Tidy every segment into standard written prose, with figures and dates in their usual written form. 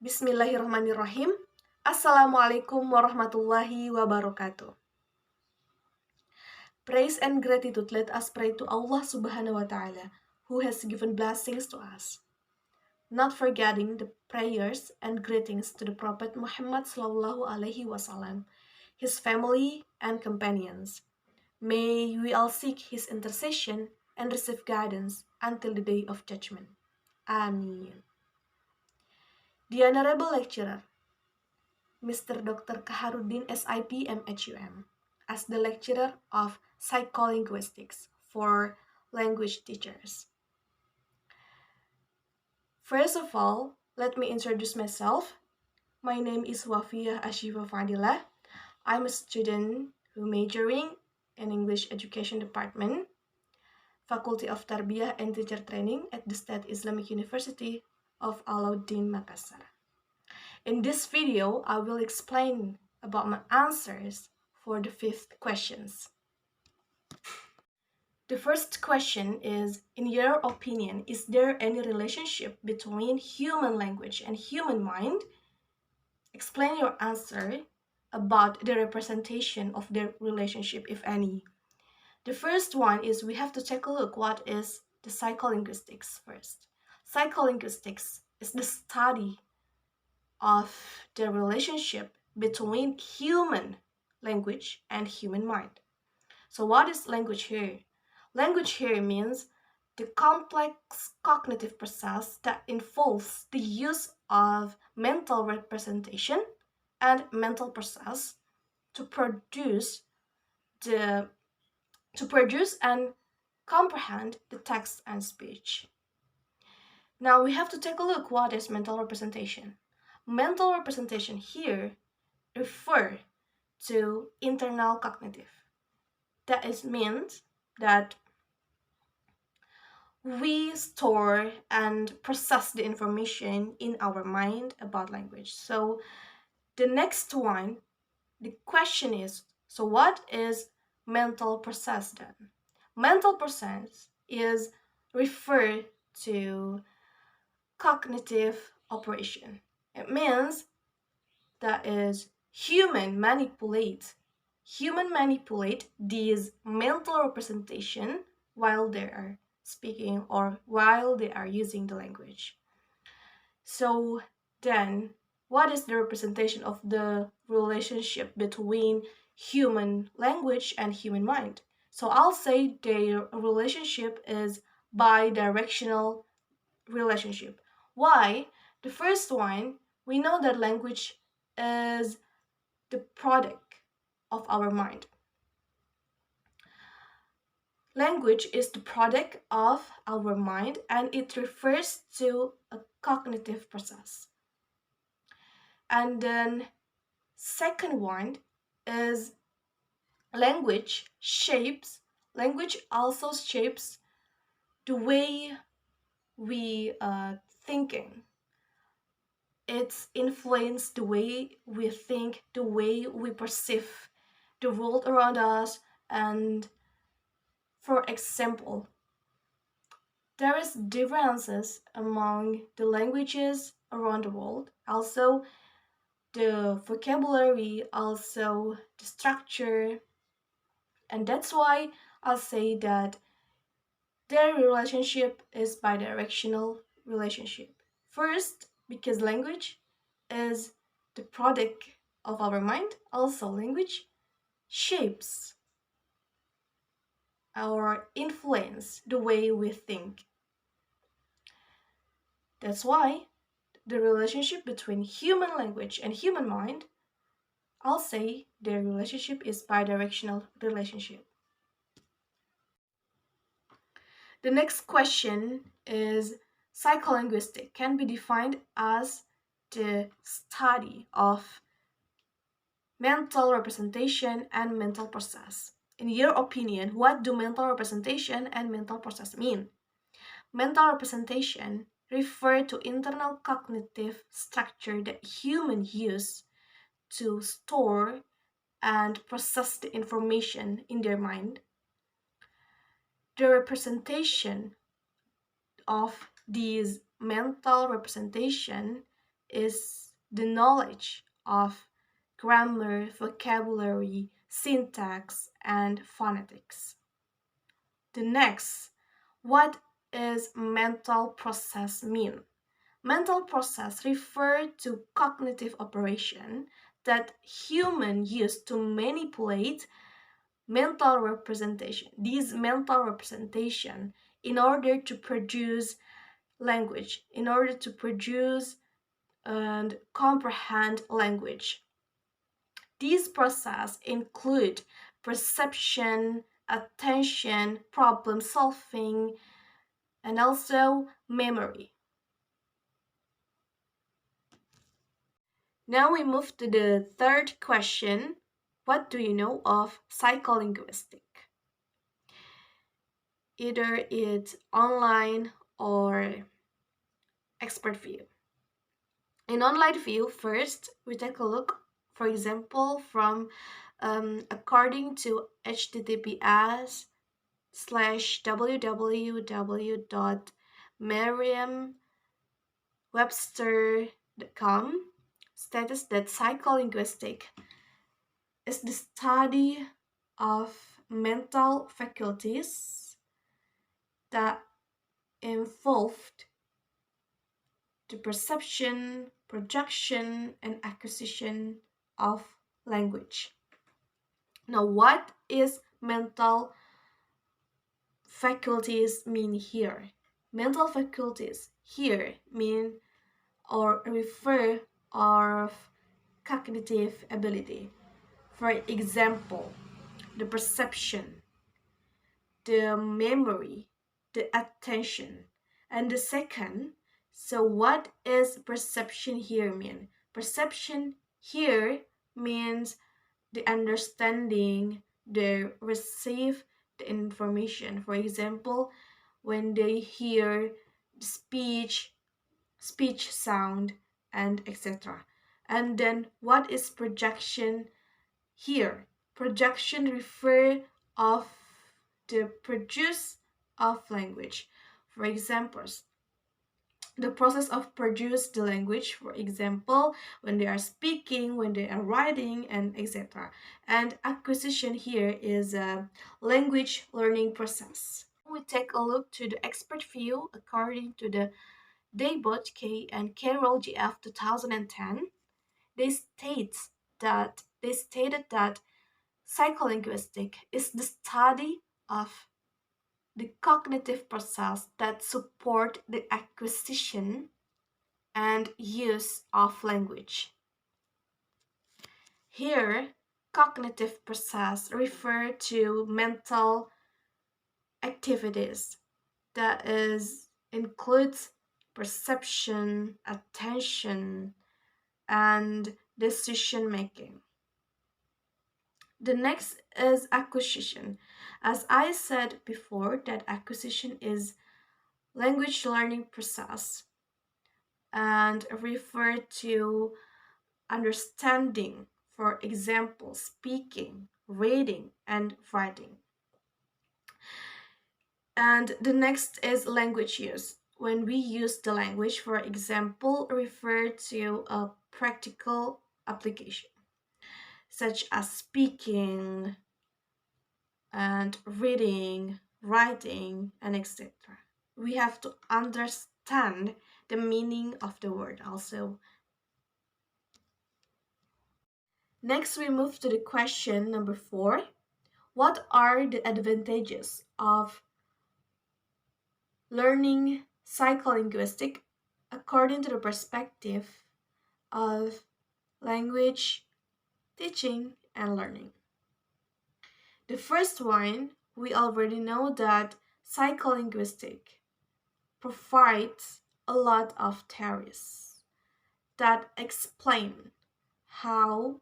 Bismillahirrahmanirrahim. Assalamualaikum warahmatullahi wabarakatuh. Praise and gratitude let us pray to Allah subhanahu wa ta'ala, who has given blessings to us. Not forgetting the prayers and greetings to the Prophet Muhammad sallallahu alaihi wasallam, his family and companions. May we all seek his intercession and receive guidance until the day of judgment. Amin. The Honorable Lecturer, Mr. Dr. Kaharuddin S.IP M.Hum, as the lecturer of Psycholinguistics for language teachers. First of all, let me introduce myself. My name is Wafiyah Asyifah. I'm a student who majoring in English Education Department, Faculty of Tarbiyah and Teacher Training at the State Islamic University of Alauddin, Makassar. In this video, I will explain about my answers for the 5th questions. The first question is, in your opinion, is there any relationship between human language and human mind? Explain your answer about the representation of their relationship, if any. The first one is we have to take a look what is the psycholinguistics first. Psycholinguistics is the study of the relationship between human language and human mind. So what is language here? Language here means the complex cognitive process that involves the use of mental representation and mental process to produce and comprehend the text and speech. Now we have to take a look what is mental representation. Mental representation here refer to internal cognitive. That is means that we store and process the information in our mind about language. So the next one, the question is, so what is mental process then? Mental process is refer to cognitive operation. It means that is human manipulate these mental representation while they are speaking or while they are using the language. So then, what is the representation of the relationship between human language and human mind? So I'll say their relationship is bidirectional relationship. Why? The first one, we know that language is the product of our mind. Language is the product of our mind and it refers to a cognitive process. And then second one is language also shapes the way we thinking. It's influenced the way we think, the way we perceive the world around us. And for example, there is differences among the languages around the world. Also, the vocabulary, also the structure. And that's why I'll say that their relationship is bidirectional relationship. First, because language is the product of our mind. Also, language shapes or influence the way we think. That's why the relationship between human language and human mind, I'll say their relationship is bidirectional relationship. The next question is, psycholinguistics can be defined as the study of mental representation and mental process. In your opinion, what do mental representation and mental process mean? Mental representation refer to internal cognitive structure that humans use to store and process the information in their mind. The representation of these mental representation is the knowledge of grammar, vocabulary, syntax, and phonetics. The next, what is mental process mean? Mental process refer to cognitive operation that human use to manipulate mental representation. These mental representation in order to produce language, in order to produce and comprehend language. These processes include perception, attention, problem solving, and also memory. Now we move to the third question. What do you know of psycholinguistics? Either it's online or expert view. In online view, first we take a look, for example, from according to https://www.merriam-webster.com states that psycholinguistics is the study of mental faculties that involved the perception, projection, and acquisition of language. Now, what is mental faculties mean here? Mental faculties here mean or refer of cognitive ability. For example, the perception, the memory, the attention. And the second, so what is perception here mean? Perception here means the understanding, the receive the information. For example, when they hear speech sound, and etc. And then what is projection here? Projection refer of the produce of language. For examples, the process of produce the language, for example, when they are speaking, when they are writing, and etc. And acquisition here is a language learning process. We take a look to the expert view according to the Daybot K and Carroll GF 2010. They stated that psycholinguistics is the study of the cognitive process that support the acquisition and use of language. Here, cognitive process refer to mental activities that includes perception, attention, and decision making. The next is acquisition. As I said before, that acquisition is language learning process and refer to understanding, for example, speaking, reading, and writing. And the next is language use. When we use the language, for example, refer to a practical application, such as speaking and reading, writing, and etc. We have to understand the meaning of the word also. Next, we move to the question number 4. What are the advantages of learning psycholinguistics according to the perspective of language teaching and learning? The first one, we already know that psycholinguistics provides a lot of theories that explain how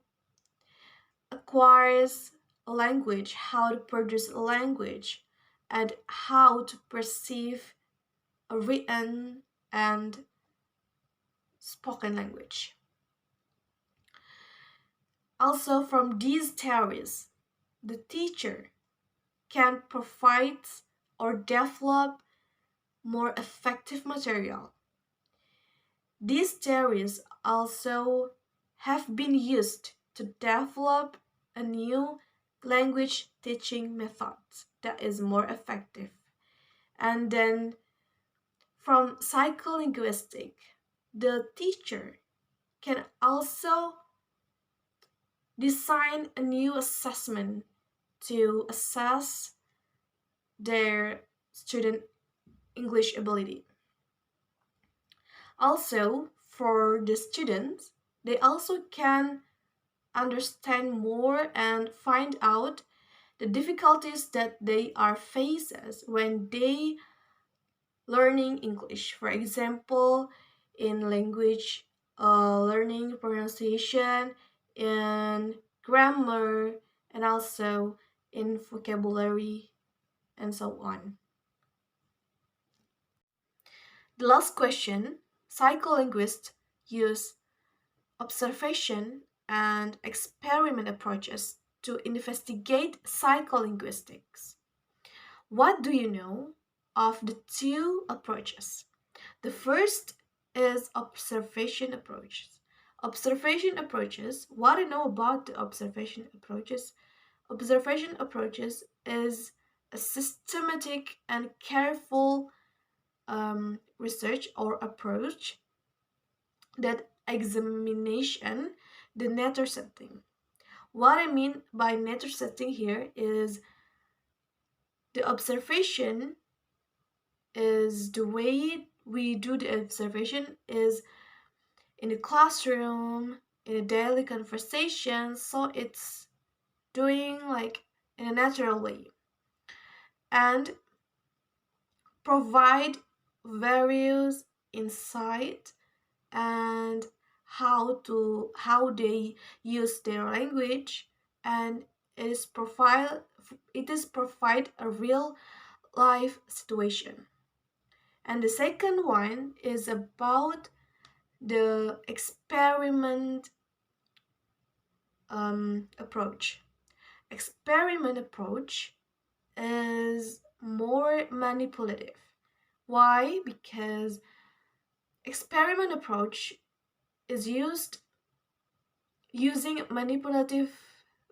acquires a language, how to produce a language, and how to perceive a written and spoken language. Also, from these theories, the teacher can provide or develop more effective material. These theories also have been used to develop a new language teaching method that is more effective. And then from psycholinguistic, the teacher can also design a new assessment to assess their student English ability. Also, for the students, they also can understand more and find out the difficulties that they are faces when they learning English. For example, in language learning, pronunciation, in grammar, and also in vocabulary, and so on. The last question, psycholinguists use observation and experiment approaches to investigate psycholinguistics. What do you know of the two approaches? The first is observation approaches. Observation approaches, what I know about the observation approaches is a systematic and careful research or approach that examination the nature setting. What I mean by nature setting here is the observation is the way we do the observation is in a classroom, in a daily conversation, so it's doing like in a natural way and provide various insight and how they use their language, and it is provide a real life situation. And the second one is about the experiment approach. Experiment approach is more manipulative. Why? Because experiment approach is using manipulative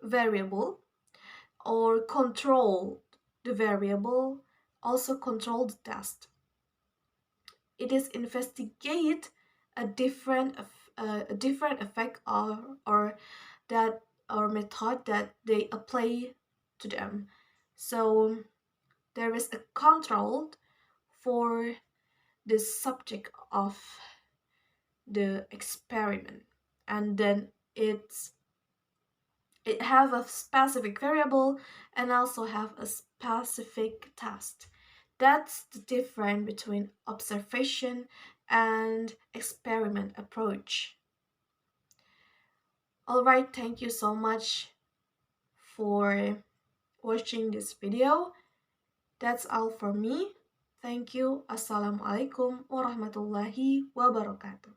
variable or control the variable, also control the test. It is investigate a different effect or that or method that they apply to them. So there is a control for the subject of the experiment, and then it have a specific variable and also have a specific test. That's the difference between observation and experiment approach. Alright, thank you so much for watching this video. That's all for me. Thank you. Assalamualaikum warahmatullahi wabarakatuh.